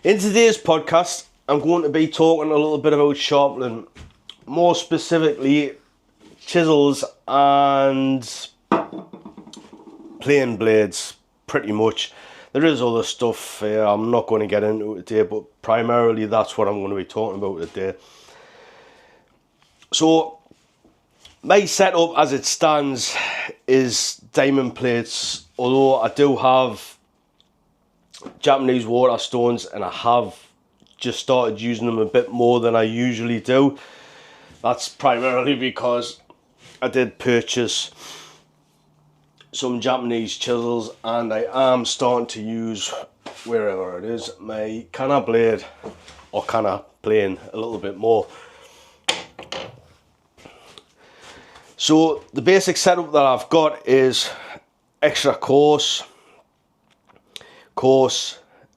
In today's podcast, I'm going to be talking a little bit about sharpening, more specifically chisels and plane blades, pretty much. There is other stuff I'm not going to get into today, but primarily that's what I'm going to be talking about today. So, my setup as it stands is diamond plates, although I do have Japanese water stones and I have just started using them a bit more than I usually do. That's primarily because I did purchase some Japanese chisels and I am starting to use, wherever it is, my Kana blade or Kana plane a little bit more. So the basic setup that I've got is extra coarse,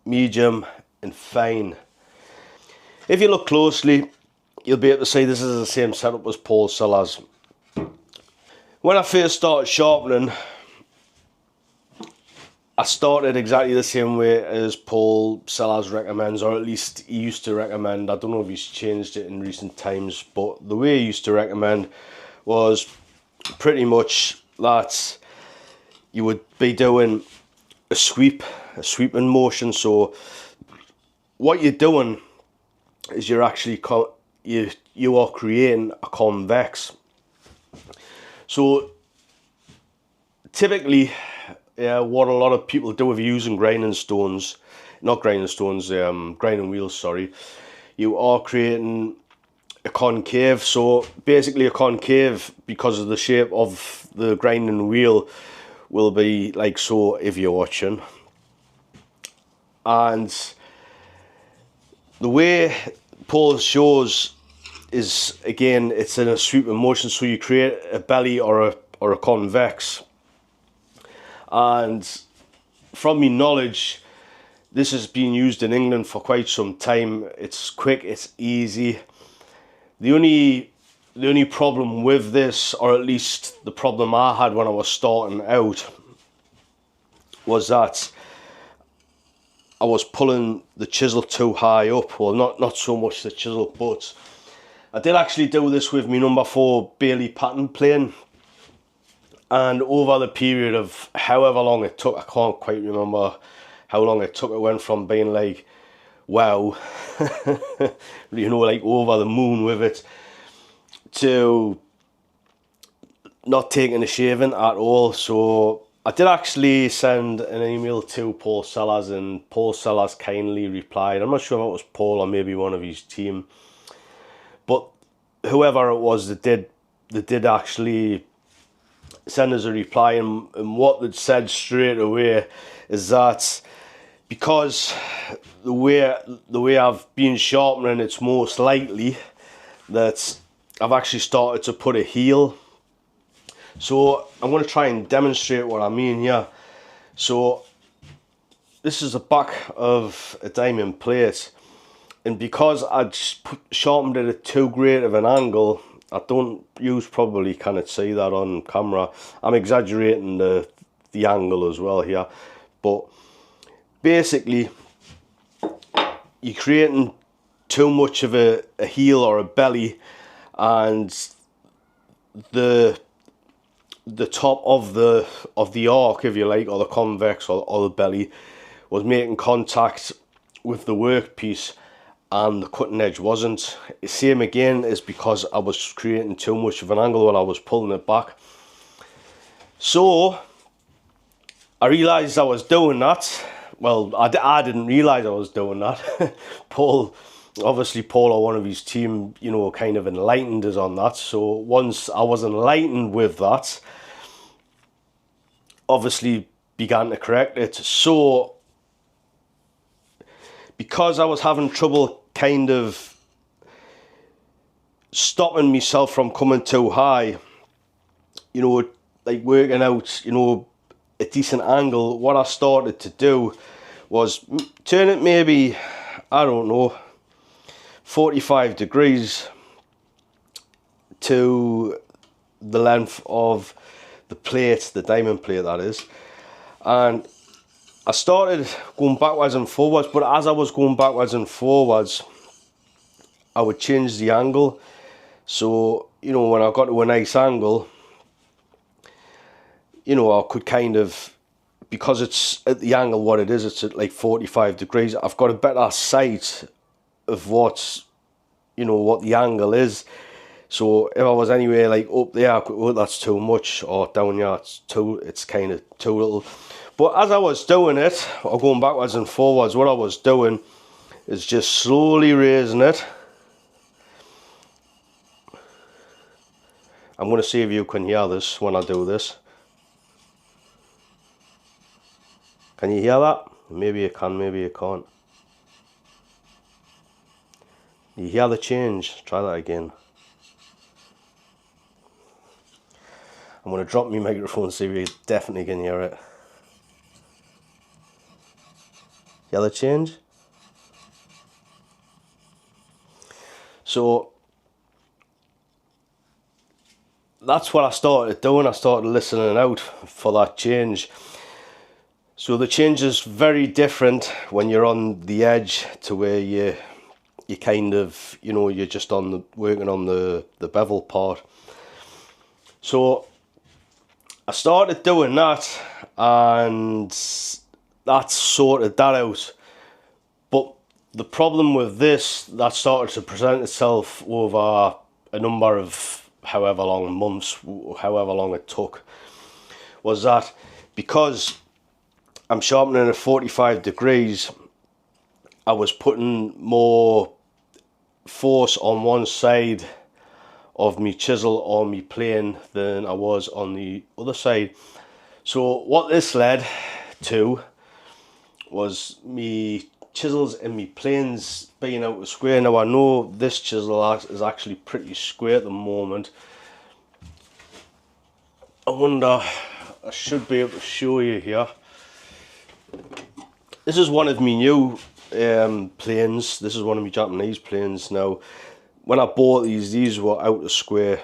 medium and fine. If you look closely, you'll be able to see this is the same setup as Paul Sellers. When I first started sharpening, I started exactly the same way as Paul Sellers recommends, or at least he used to recommend. I don't know if he's changed it in recent times, but the way he used to recommend was pretty much that you would be doing a sweeping motion. So what you're doing is you're actually you are creating a convex. So typically, what a lot of people do with using grinding wheels, sorry, you are creating a concave. So basically a concave, because of the shape of the grinding wheel, will be like so if you're watching. And the way Paul shows is, again, it's in a sweeping motion, so you create a belly or a convex. And from my knowledge, this has been used in England for quite some time. It's quick, it's easy. The only problem with this, or at least the problem I had when I was starting out, was that I was pulling the chisel too high up. Well, not so much the chisel, but I did actually do this with my number 4 Bailey pattern plane. And over the period of however long it took, I can't quite remember how long it took, it went from being like, wow, like over the moon with it, to not taking a shaving at all. So I did actually send an email to Paul Sellers, and Paul Sellers kindly replied. I'm not sure if it was Paul or maybe one of his team, but whoever it was that did actually send us a reply, and what they'd said straight away is that because the way I've been sharpening, it's most likely that I've actually started to put a heel. So I'm going to try and demonstrate what I mean here. So this is the back of a diamond plate, and because I'd sharpened it at too great of an angle, you probably cannot see that on camera. I'm exaggerating the angle as well here, but basically you're creating too much of a heel or a belly, and the top of the arc, if you like, or the convex or the belly, was making contact with the workpiece, and the cutting edge wasn't. Same again is because I was creating too much of an angle when I was pulling it back. So I realised I was doing that. Well, I didn't realise I was doing that. Paul or one of his team, kind of enlightened us on that. So once I was enlightened with that, obviously began to correct it. So because I was having trouble kind of stopping myself from coming too high, like working out, a decent angle, what I started to do was turn it maybe, I don't know, 45 degrees to the length of the plate, the diamond plate that is, and I started going backwards and forwards, but as I was going backwards and forwards, I would change the angle. So, you know, when I got to a nice angle, you know, I could kind of, because it's at the angle what it is, it's at like 45 degrees, I've got a better sight of what's, you know, what the angle is. So if I was anywhere like up there, I could, oh, that's too much, or down here, it's kind of too little. But as I was doing it, or going backwards and forwards, what I was doing is just slowly raising it. I'm going to see if you can hear this when I do this. Can you hear that? Maybe you can, maybe you can't. You hear the change? Try that again. I'm going to drop my microphone so you definitely can hear it. Hear the change? So that's what I started doing. I started listening out for that change. So the change is very different when you're on the edge to where you kind of, you know, you're just on the working on the bevel part. So I started doing that, and that sorted that out. But the problem with this that started to present itself over a number of however long months, however long it took, was that because I'm sharpening at 45 degrees, I was putting more force on one side of me chisel or me plane than I was on the other side. So what this led to was me chisels and me planes being out of square. Now I know this chisel is actually pretty square at the moment. I wonder, I should be able to show you here. This is one of my new planes. This is one of my Japanese planes. Now, when I bought these were out of square,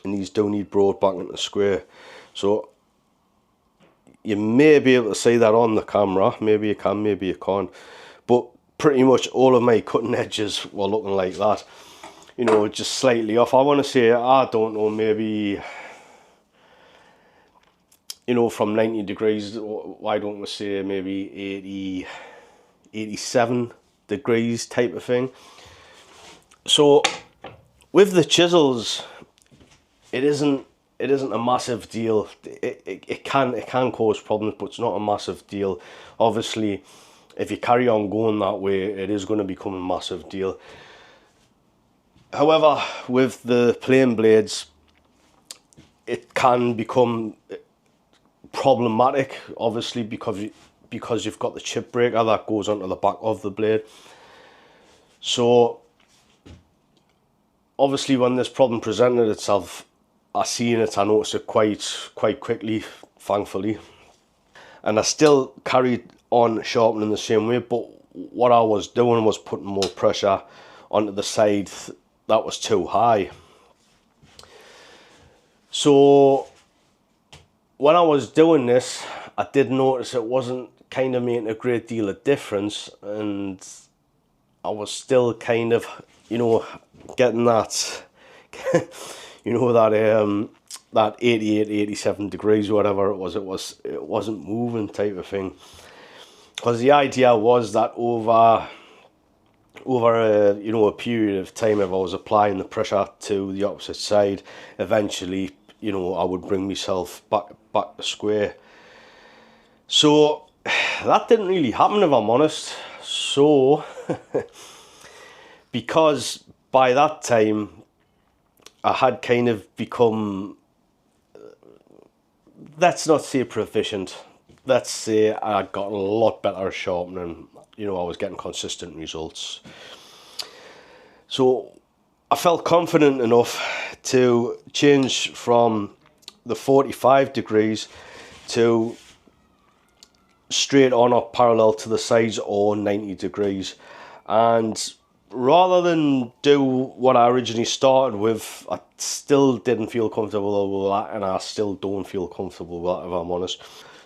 and these do need brought back into square. So you may be able to see that on the camera. Maybe you can, maybe you can't. But pretty much all of my cutting edges were looking like that. You know, just slightly off. I want to say, I don't know, maybe, you know, from 90 degrees, why don't we say maybe 80, 87 degrees type of thing. So with the chisels, it isn't a massive deal. It can cause problems, but it's not a massive deal. Obviously, if you carry on going that way, it is going to become a massive deal. However, with the plane blades, it can become problematic, obviously, because you've got the chip breaker that goes onto the back of the blade. So obviously when this problem presented itself, I seen it, I noticed it quite quickly, thankfully. And I still carried on sharpening the same way, but what I was doing was putting more pressure onto the side that was too high. So when I was doing this, I did notice it wasn't kind of making a great deal of difference, and I was still kind of, you know, getting that, you know, that 88, 87 degrees, whatever it wasn't moving type of thing. Because the idea was that over a, you know, a period of time, if I was applying the pressure to the opposite side, eventually, you know, I would bring myself back to square. So that didn't really happen, if I'm honest. So because by that time I had kind of become, let's not say proficient, let's say I got a lot better at sharpening. You know, I was getting consistent results. So I felt confident enough to change from the 45 degrees to straight on or parallel to the sides, or 90 degrees. And rather than do what I originally started with, I still didn't feel comfortable with that, and I still don't feel comfortable with that, if I'm honest.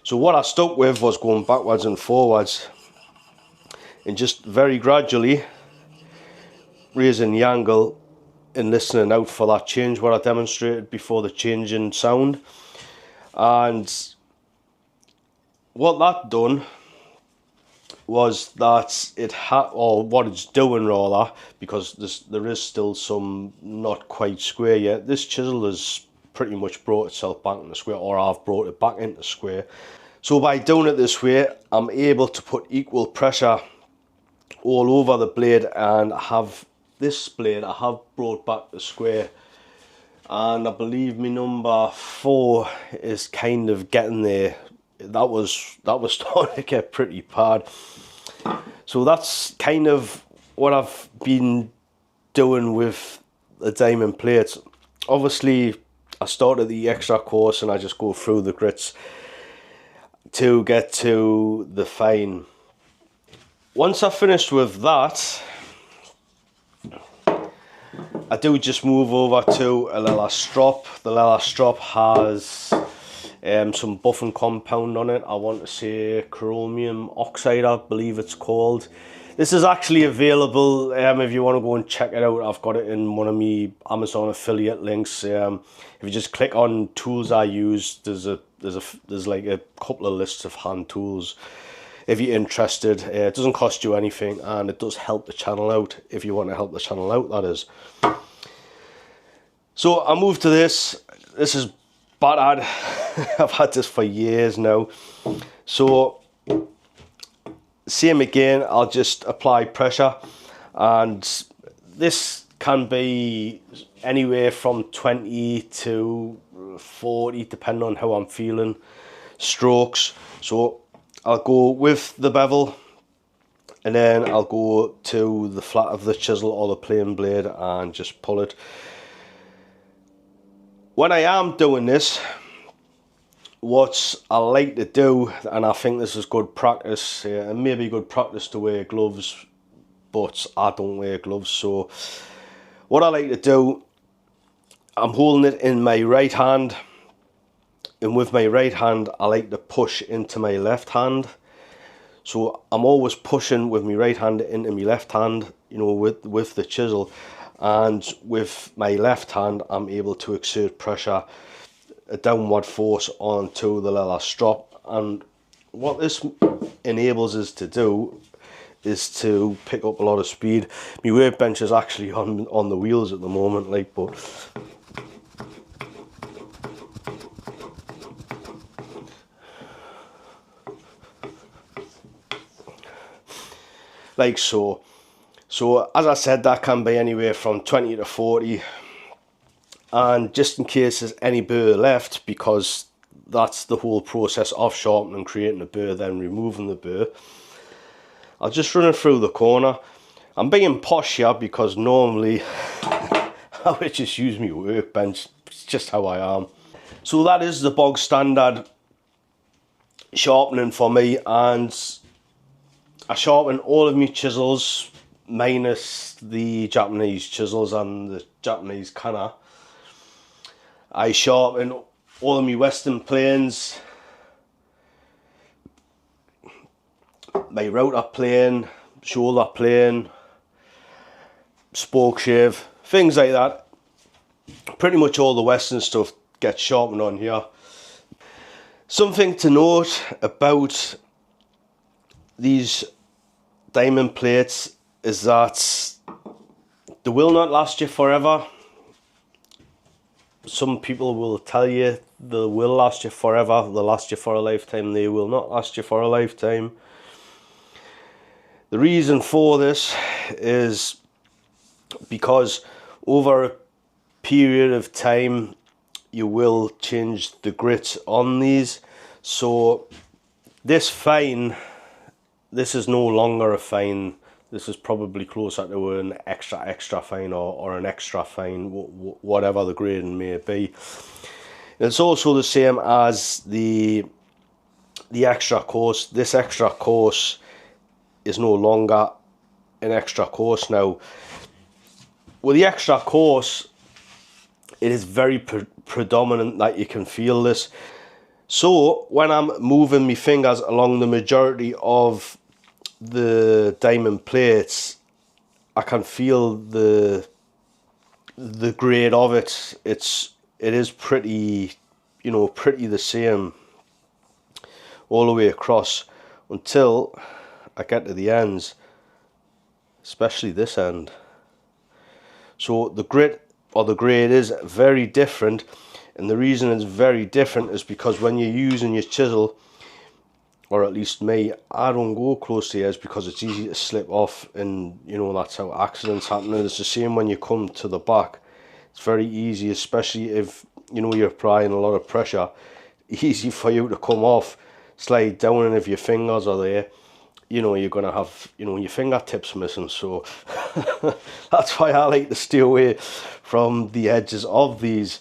So what I stuck with was going backwards and forwards and just very gradually raising the angle and listening out for that change what I demonstrated before, the change in sound. And what that done was that it had, or what it's doing rather, because there is still some not quite square yet. This chisel has pretty much brought itself back into square, or I've brought it back into square. So by doing it this way, I'm able to put equal pressure all over the blade, and have this blade I have brought back to square, and I believe my number 4 is kind of getting there. That was starting to get pretty bad. So that's kind of what I've been doing with the diamond plates. Obviously I started the extra course and I just go through the grits to get to the fine. Once I finished with that, I do just move over to a leather strop. The leather strop has some buffing compound on it. I want to say chromium oxide, I believe it's called. This is actually available if you want to go and check it out. I've got it in one of my Amazon affiliate links. If you just click on tools I use, there's like a couple of lists of hand tools. If you're interested, it doesn't cost you anything, and it does help the channel out if you want to help the channel out, that is. So I moved to this. This is battered. I've had this for years now. So same again, I'll just apply pressure, and this can be anywhere from 20 to 40 depending on how I'm feeling strokes. So I'll go with the bevel, and then I'll go to the flat of the chisel or the plain blade and just pull it. When I am doing this, what I like to do, and I think this is good practice, and maybe good practice to wear gloves, but I don't wear gloves, so what I like to do, I'm holding it in my right hand, and with my right hand I like to push into my left hand. So I'm always pushing with my right hand into my left hand, you know, with the chisel, and with my left hand I'm able to exert pressure, a downward force onto the leather strop. And what this enables us to do is to pick up a lot of speed. My workbench is actually on the wheels at the moment, like, but like so. So as I said, that can be anywhere from 20 to 40, and just in case there's any burr left, because that's the whole process of sharpening, creating a burr, then removing the burr, I'll just run it through the corner. I'm being posh here because normally I would just use my workbench. It's just how I am. So that is the bog standard sharpening for me, and I sharpen all of my chisels minus the Japanese chisels and the Japanese kanna. I sharpen all of my western planes, my router plane, shoulder plane, spoke shave, things like that. Pretty much all the western stuff gets sharpened on here. Something to note about these diamond plates is that they will not last you forever. Some people will tell you they will last you forever, they'll last you for a lifetime. They will not last you for a lifetime. The reason for this is because over a period of time you will change the grit on these. So this fine, this is no longer a fine. This is probably closer to an extra fine, or an extra fine, whatever the grading may be. It's also the same as the extra course. This extra course is no longer an extra course now. With the extra course, it is very predominant that you can feel this. So when I'm moving my fingers along the majority of the diamond plates, I can feel the grade of it. It is pretty, you know, pretty the same all the way across until I get to the ends, especially this end. So the grit or the grade is very different, and the reason it's very different is because when you're using your chisel, or at least me, I don't go close to the edge because it's easy to slip off, and you know that's how accidents happen. And it's the same when you come to the back. It's very easy, especially if you know you're applying a lot of pressure, easy for you to come off, slide down, and if your fingers are there, you know you're gonna have, you know, your fingertips missing. So that's why I like to stay away from the edges of these.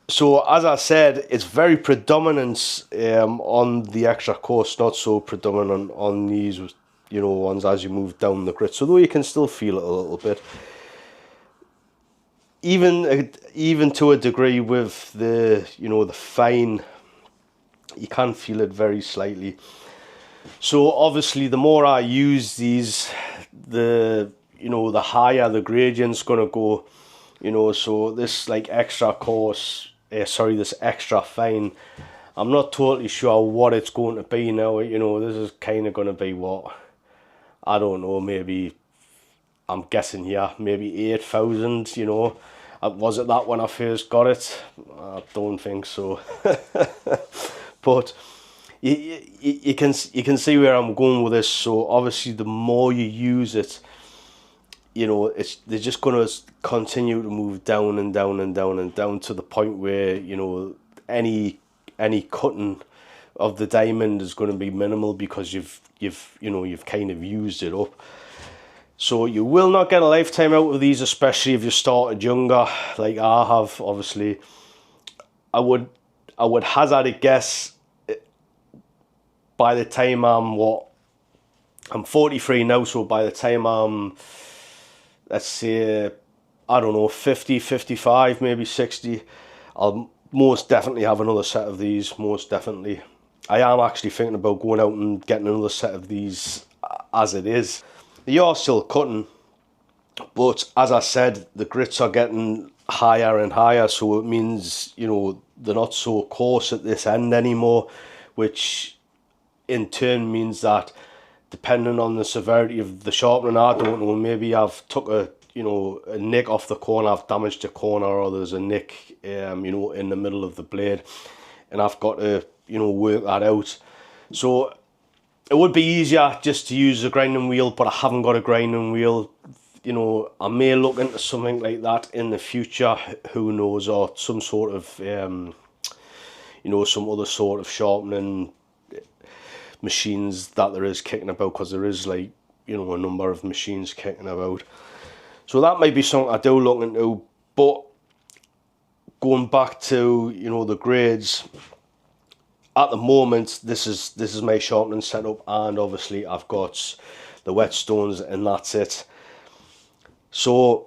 So as I said, it's very predominant on the extra course, not so predominant on these, you know, ones as you move down the grit. So though you can still feel it a little bit, even to a degree with the, you know, the fine, you can feel it very slightly. So obviously the more I use these, the, you know, the higher the gradient's gonna go, you know. So this like extra coarse, this extra fine, I'm not totally sure what it's going to be now. You know, this is kind of going to be what, I don't know, maybe, I'm guessing here, maybe 8,000, you know. Was it that when I first got it? I don't think so. But you can see where I'm going with this. So obviously the more you use it, you know, they're just going to continue to move down and down and down and down to the point where, you know, any cutting of the diamond is going to be minimal because you've kind of used it up. So you will not get a lifetime out of these, especially if you started younger like I have. Obviously I would hazard a guess, by the time I'm 43 now, so by the time I'm, let's say, I don't know, 50, 55, maybe 60, I'll most definitely have another set of these, most definitely. I am actually thinking about going out and getting another set of these as it is. They are still cutting, but as I said, the grits are getting higher and higher, so it means, you know, they're not so coarse at this end anymore, which in turn means that depending on the severity of the sharpening, I don't know, maybe I've took a nick off the corner, I've damaged a corner, or there's a nick you know, in the middle of the blade, and I've got to, you know, work that out. So it would be easier just to use a grinding wheel, but I haven't got a grinding wheel. You know, I may look into something like that in the future, who knows, or some sort of you know, some other sort of sharpening machines that there is kicking about, because there is, like, you know, a number of machines kicking about. So that might be something I do look into. But going back to, you know, the grades, at the moment this is my sharpening setup, and obviously I've got the whetstones and that's it. So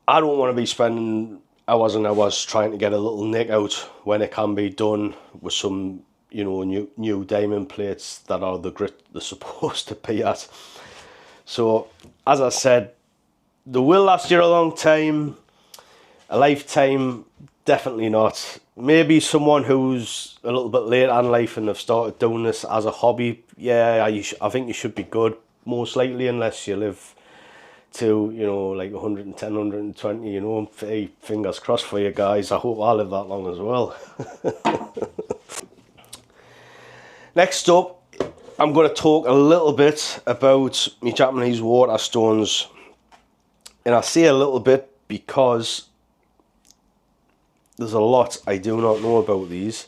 I don't want to be spending hours and hours trying to get a little nick out when it can be done with some, you know, new diamond plates that are the grit they're supposed to be at. So as I said, they will last you a long time. A lifetime, definitely not. Maybe someone who's a little bit later in life and they've started doing this as a hobby, yeah, I think you should be good, most likely, unless you live to, you know, like 110, 120, you know. Hey, fingers crossed for you guys. I hope I live that long as well. Next up, I'm going to talk a little bit about my Japanese water stones. And I say a little bit because there's a lot I do not know about these.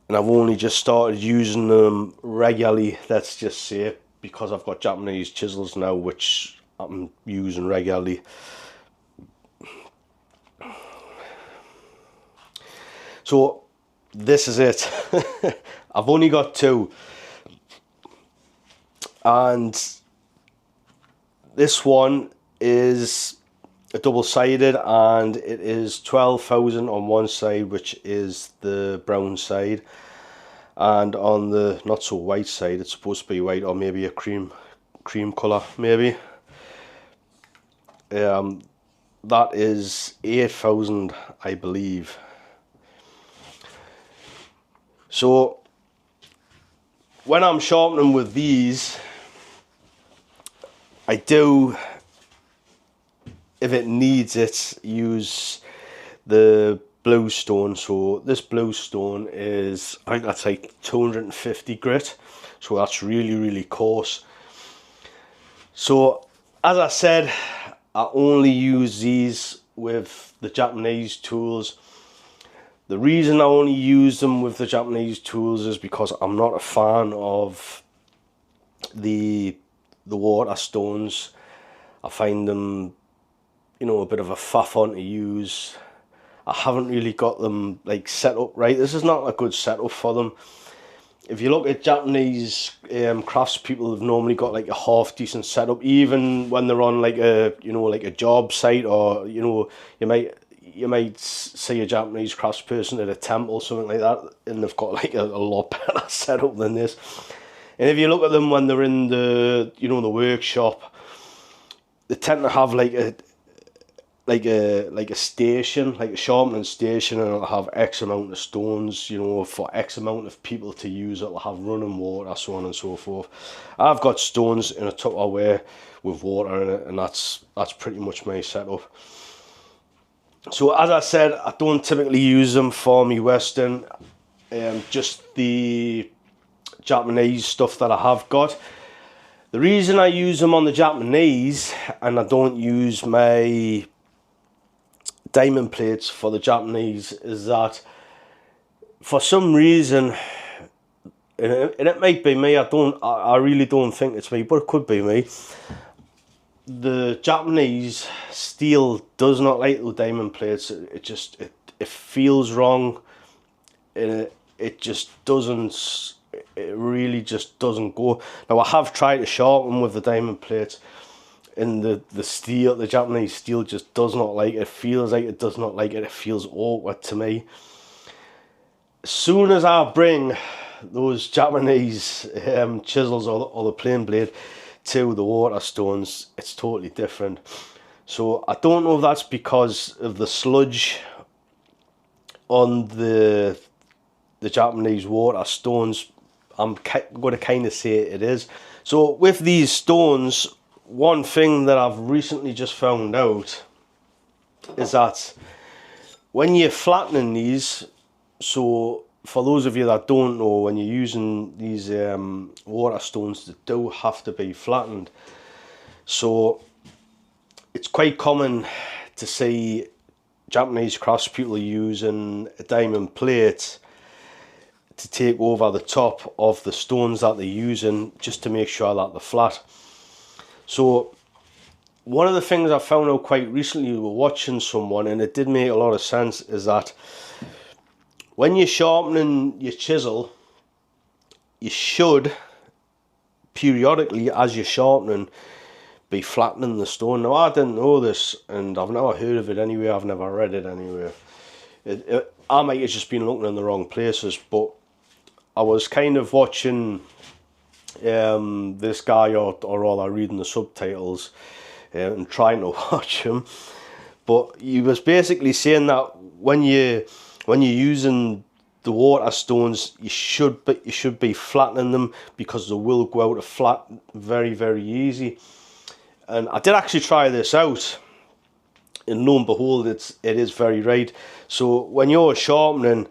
And I've only just started using them regularly, let's just say, because I've got Japanese chisels now, which I'm using regularly. So this is it. I've only got two, and this one is a double-sided, and it is 12,000 on one side, which is the brown side, and on the not so white side it's supposed to be white, or maybe a cream colour maybe. That is 8,000, I believe. So when I'm sharpening with these, I do, if it needs it, use the blue stone. So this blue stone is, I think that's like 250 grit, so that's really coarse. So as I said, I only use these with the Japanese tools. The reason I only use them with the Japanese tools is because I'm not a fan of the water stones. I find them, you know, a bit of a faff on to use. I haven't really got them like set up right. This is not a good setup for them. If you look at Japanese craftspeople, they've normally got like a half decent setup, even when they're on like a, you know, like a job site, or, you know, you might see a Japanese craftsperson at a temple, something like that, and they've got like a lot better setup than this. And if you look at them when they're in the, you know, the workshop, they tend to have like a station, like a sharpening station, and it'll have X amount of stones, you know, for X amount of people to use. It'll have running water, so on and so forth. I've got stones in a Tupperware with water in it, and that's pretty much my setup. So as I said, I don't typically use them for me Western, just the Japanese stuff that I have got. The reason I use them on the Japanese and I don't use my diamond plates for the Japanese is that for some reason, and it might be me, I really don't think it's me, but it could be me, the Japanese steel does not like the diamond plates. It feels wrong, and it just doesn't, it really just doesn't go. Now I have tried to sharpen with the diamond plates, and the steel, the Japanese steel, just does not like it. It feels like it does not like it. It feels awkward to me. As soon as I bring those Japanese chisels or the plain blade to the water stones, it's totally different. So I don't know if that's because of the sludge on the Japanese water stones. I'm going to kind of say it is. So with these stones, one thing that I've recently just found out is that when you're flattening these, so for those of you that don't know, when you're using these water stones, they do have to be flattened. So it's quite common to see Japanese craftspeople using a diamond plate to take over the top of the stones that they're using, just to make sure that they're flat. So one of the things I found out quite recently, we were watching someone, and it did make a lot of sense, is that when you're sharpening your chisel, you should periodically, as you're sharpening, be flattening the stone. Now I didn't know this, and I've never heard of it anywhere, I've never read it anywhere. I might have just been looking in the wrong places, but I was kind of watching this guy, or rather reading the subtitles and trying to watch him, but he was basically saying that when you're using the water stones, you should be flattening them, because they will go out of flat very easy. And I did actually try this out, and lo and behold, it is very right. So when you're sharpening,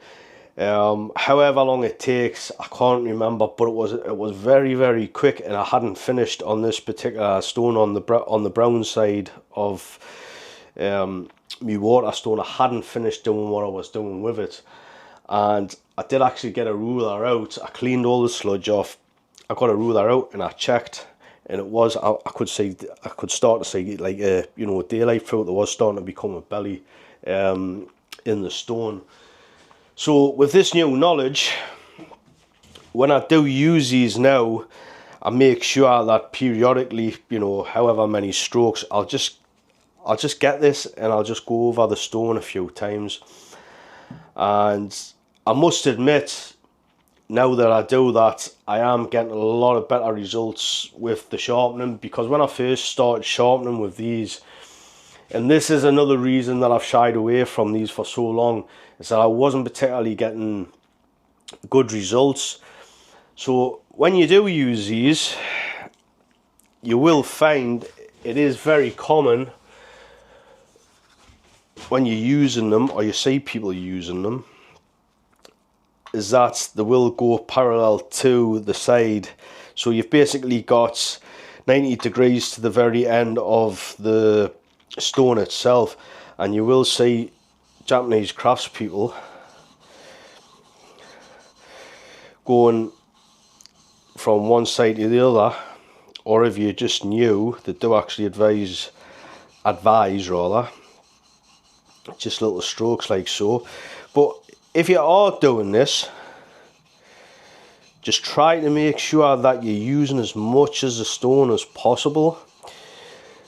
however long it takes, I can't remember, but it was very quick, and I hadn't finished on this particular stone on the brown side of my water stone. I hadn't finished doing what I was doing with it, and I did actually get a ruler out. I cleaned all the sludge off, I got a ruler out, and I checked, and it was, I could start to see like you know, daylight through it. There was starting to become a belly in the stone. So with this new knowledge, when I do use these now, I make sure that periodically, you know, however many strokes, I'll just I'll just get this and I'll just go over the stone a few times. And I must admit, now that I do that, I am getting a lot of better results with the sharpening, because when I first started sharpening with these, and this is another reason that I've shied away from these for so long, is that I wasn't particularly getting good results. So when you do use these, you will find it is very common when you're using them, or you see people using them, is that they will go parallel to the side. So you've basically got 90 degrees to the very end of the stone itself, and you will see Japanese craftspeople going from one side to the other, or if you're just new, they do actually advise just little strokes like so. But if you are doing this, just try to make sure that you're using as much of the stone as possible.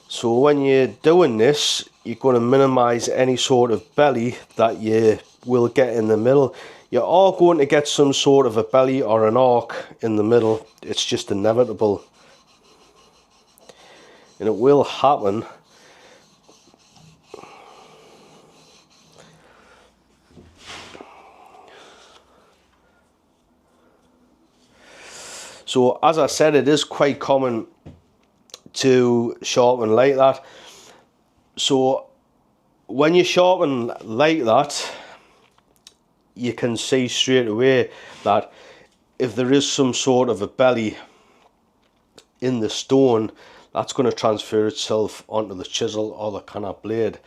So when you're doing this, you're going to minimize any sort of belly that you will get in the middle. You are going to get some sort of a belly or an arc in the middle. It's just inevitable, and it will happen. So as I said, it is quite common to sharpen like that. So when you sharpen like that, you can see straight away that if there is some sort of a belly in the stone, that's going to transfer itself onto the chisel or the kind of blade.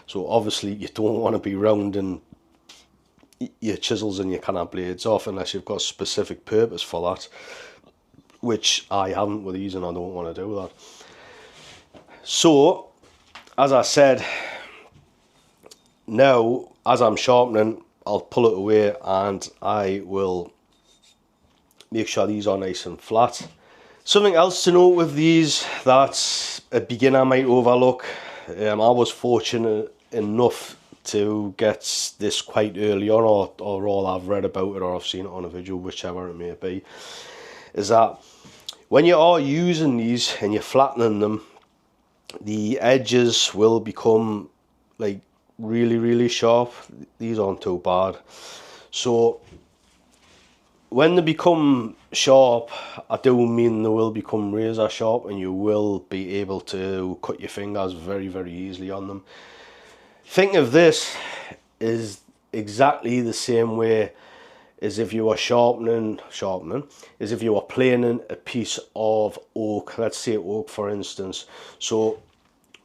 So obviously you don't want to be rounding your chisels and your kind of blades off unless you've got a specific purpose for that, which I haven't with these, and I don't want to do that. So as I said, now as I'm sharpening, I'll pull it away and I will make sure these are nice and flat. Something else to note with these that a beginner might overlook, I was fortunate enough to get this quite early on, or all I've read about it or I've seen it on a video, whichever it may be, is that when you are using these and you're flattening them, the edges will become like really sharp. These aren't too bad. So when they become sharp, I do mean they will become razor sharp, and you will be able to cut your fingers very easily on them. Think of this is exactly the same way as if you were sharpening, as if you were planing a piece of oak. Let's say oak, for instance. So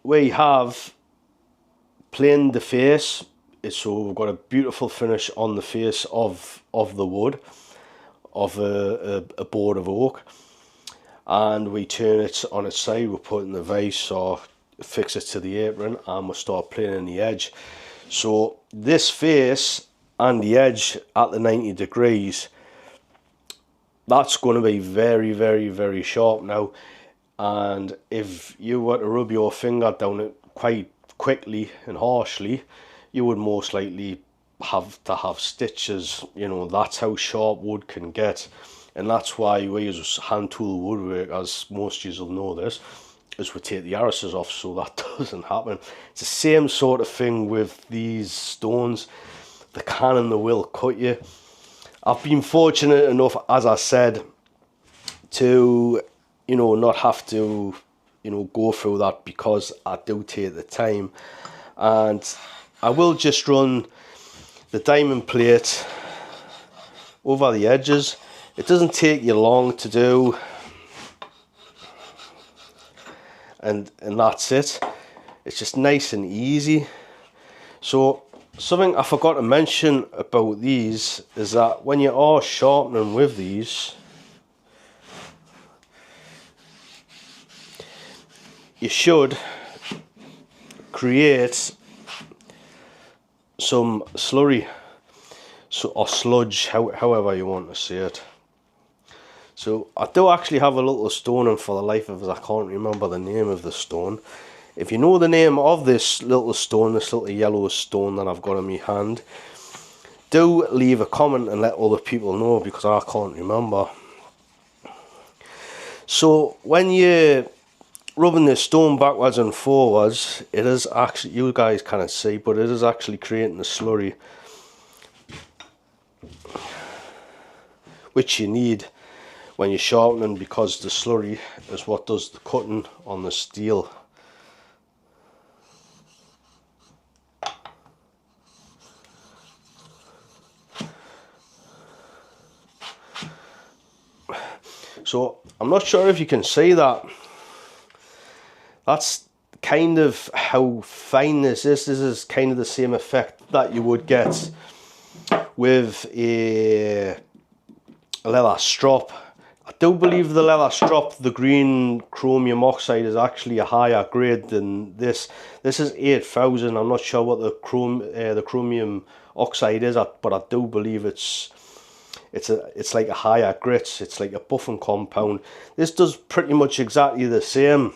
we have planed the face, so we've got a beautiful finish on the face of the wood, of a board of oak, and we turn it on its side, we put it in the vise or fix it to the apron, and we'll start planing the edge. So this face and the edge at the 90 degrees, that's going to be very sharp now, and if you were to rub your finger down it quite quickly and harshly, you would most likely have to have stitches. You know, that's how sharp wood can get, and that's why we use hand tool woodwork, as most of you will know this, is we take the arises off so that doesn't happen. It's the same sort of thing with these stones. They can and they will cut you. I've been fortunate enough, as I said, to, you know, not have to, you know, go through that, because I do take the time, and I will just run the diamond plate over the edges. It doesn't take you long to do, and that's it. It's just nice and easy. So something I forgot to mention about these is that when you are sharpening with these, you should create some slurry, or sludge, however you want to say it. So I do actually have a little stone, and for the life of us I can't remember the name of the stone. If you know the name of this little stone, this little yellow stone that I've got in my hand, do leave a comment and let other people know, because I can't remember. So when you're rubbing this stone backwards and forwards, it is actually, you guys can't see, but it is actually creating a slurry, which you need when you're sharpening, because the slurry is what does the cutting on the steel. So I'm not sure if you can see that. That's kind of how fine this is. This is kind of the same effect that you would get with a leather strop. I do believe the leather strop, the green chromium oxide, is actually a higher grade than this. This is 8,000. I'm not sure what the chromium oxide is at, but I do believe it's like a higher grit. It's like a buffing compound. This does pretty much exactly the same.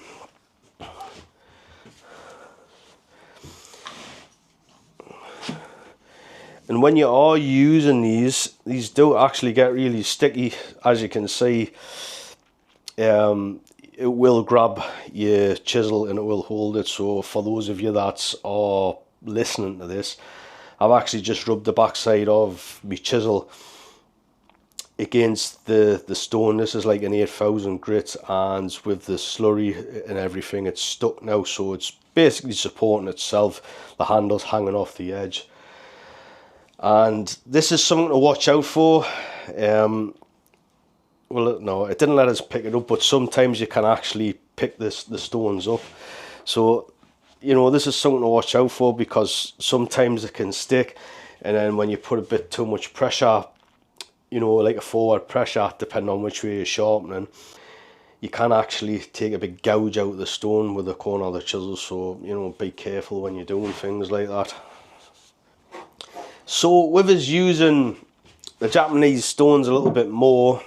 And when you are using these do actually get really sticky. As you can see, it will grab your chisel and it will hold it. So for those of you that are listening to this, I've actually just rubbed the backside of my chisel against the stone. This is like an 8,000 grit, and with the slurry and everything, it's stuck now, so it's basically supporting itself. The handle's hanging off the edge, and this is something to watch out for. Well, no, it didn't let us pick it up, but sometimes you can actually pick the stones up. So, you know, this is something to watch out for, because sometimes it can stick, and then when you put a bit too much pressure, you know, like a forward pressure, depending on which way you're sharpening, you can actually take a big gouge out of the stone with the corner of the chisel. So, you know, be careful when you're doing things like that. So with us using the Japanese stones a little bit more,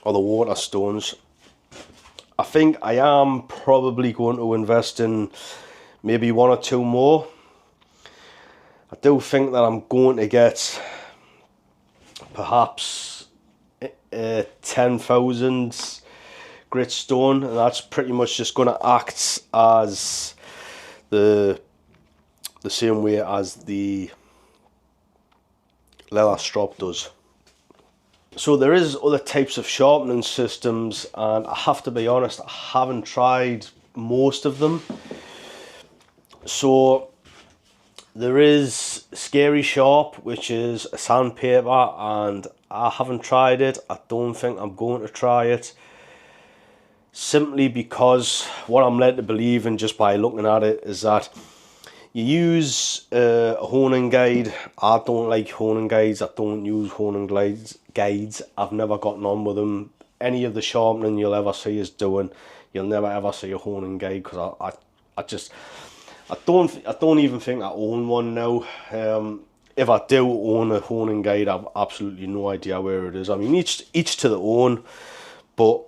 or the water stones, I think I am probably going to invest in maybe 1 or 2 more. I do think that I'm going to get perhaps 10,000 grit stone, and that's pretty much just going to act as the same way as the leather strop does. So there is other types of sharpening systems, and I have to be honest, I haven't tried most of them. So there is Scary Sharp, which is a sandpaper, and I haven't tried it. I don't think I'm going to try it, simply because what I'm led to believe, and just by looking at it, is that you use a honing guide. I don't like honing guides. I don't use honing guides. I've never gotten on with them. Any of the sharpening you'll ever see us doing, you'll never ever see a honing guide, because I don't even think I own one now. If I do own a honing guide, I've absolutely no idea where it is. I mean, each to their own, but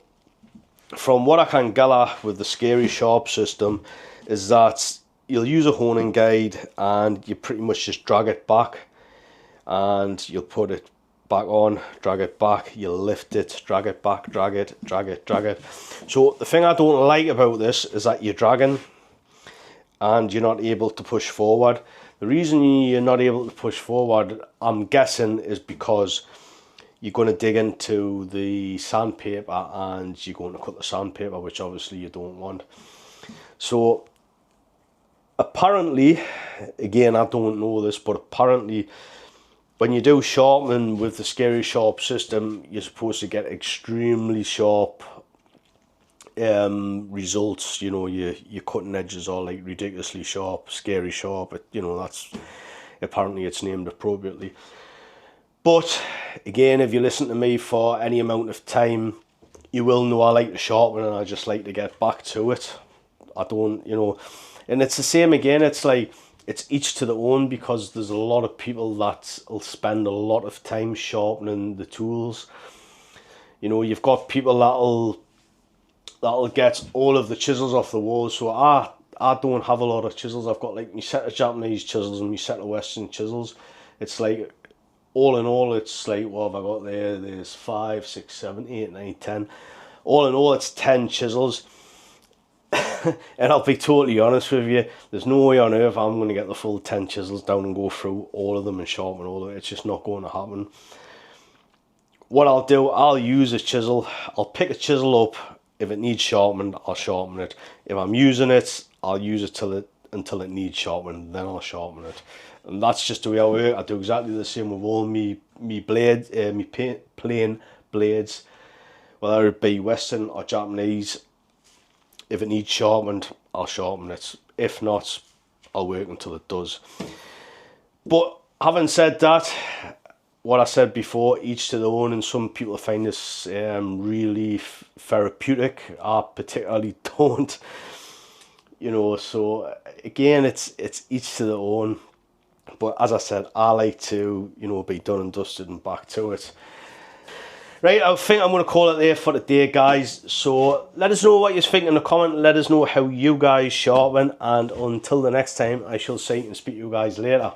from what I can gather with the Scary Sharp system is that you'll use a honing guide and you pretty much just drag it back, and you'll put it back on, drag it back, you'll lift it, drag it back, drag it, drag it, drag it. So the thing I don't like about this is that you're dragging and you're not able to push forward. The reason you're not able to push forward, I'm guessing, is because you're going to dig into the sandpaper and you're going to cut the sandpaper, which obviously you don't want. So apparently, again, I don't know this, but apparently when you do sharpening with the Scary Sharp system, you're supposed to get extremely sharp results. You know, your cutting edges are like ridiculously sharp, Scary Sharp. You know, that's apparently it's named appropriately. But again, if you listen to me for any amount of time, you will know I like to sharpen and I just like to get back to it. I don't, you know, and it's the same again. It's like, it's each to their own, because there's a lot of people that will spend a lot of time sharpening the tools. You know, you've got people that'll get all of the chisels off the wall. So I I don't have a lot of chisels. I've got like my set of Japanese chisels and my set of Western chisels. It's like, all in all, it's like, what have I got there? There's 5, 6, 7, 8, 9, 10. All in all, it's 10 chisels. And I'll be totally honest with you, there's no way on earth I'm going to get the full 10 chisels down and go through all of them and sharpen all of it. It's just not going to happen. What I'll do, I'll use a chisel. I'll pick a chisel up. If it needs sharpened, I'll sharpen it. If I'm using it, I'll use it until it needs sharpened, then I'll sharpen it. And that's just the way I work. I do exactly the same with all me blades, plain blades, whether it be Western or Japanese. If it needs sharpened, I'll sharpen it. If not, I'll work until it does. But having said that, what I said before, each to their own, and some people find this really therapeutic. I particularly don't, you know. So again, it's each to their own. But as I said, I like to, you know, be done and dusted and back to it. Right, I think I'm going to call it there for today, guys. So let us know what you think in the comment. Let us know how you guys sharpen. And until the next time, I shall say and speak to you guys later.